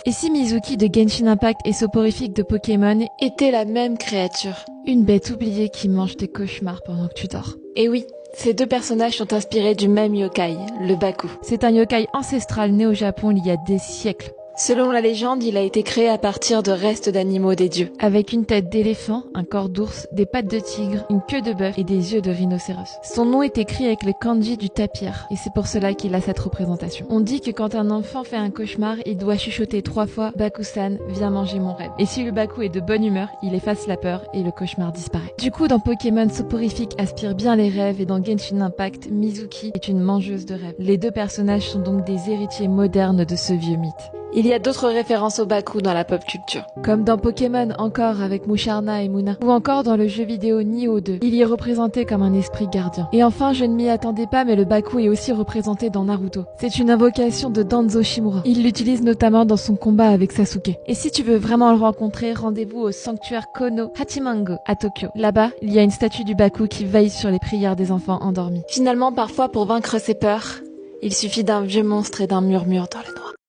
Et si Mizuki de Genshin Impact et Soporifique de Pokémon était la même créature? Une bête oubliée qui mange tes cauchemars pendant que tu dors. Et oui, ces deux personnages sont inspirés du même yokai, le Baku. C'est un yokai ancestral né au Japon il y a des siècles. Selon la légende, il a été créé à partir de restes d'animaux des dieux. Avec une tête d'éléphant, un corps d'ours, des pattes de tigre, une queue de bœuf et des yeux de rhinocéros. Son nom est écrit avec le kanji du tapir, et c'est pour cela qu'il a cette représentation. On dit que quand un enfant fait un cauchemar, il doit chuchoter 3 fois « Baku-san, viens manger mon rêve ». Et si le Baku est de bonne humeur, il efface la peur et le cauchemar disparaît. Du coup, dans Pokémon, Soporifique aspire bien les rêves et dans Genshin Impact, Mizuki est une mangeuse de rêves. Les deux personnages sont donc des héritiers modernes de ce vieux mythe. Il y a d'autres références au Baku dans la pop culture. Comme dans Pokémon encore avec Musharna et Muna. Ou encore dans le jeu vidéo Nioh 2. Il y est représenté comme un esprit gardien. Et enfin, je ne m'y attendais pas, mais le Baku est aussi représenté dans Naruto. C'est une invocation de Danzo Shimura. Il l'utilise notamment dans son combat avec Sasuke. Et si tu veux vraiment le rencontrer, rendez-vous au sanctuaire Kono Hachimango à Tokyo. Là-bas, il y a une statue du Baku qui veille sur les prières des enfants endormis. Finalement, parfois, pour vaincre ses peurs, il suffit d'un vieux monstre et d'un murmure dans le noir.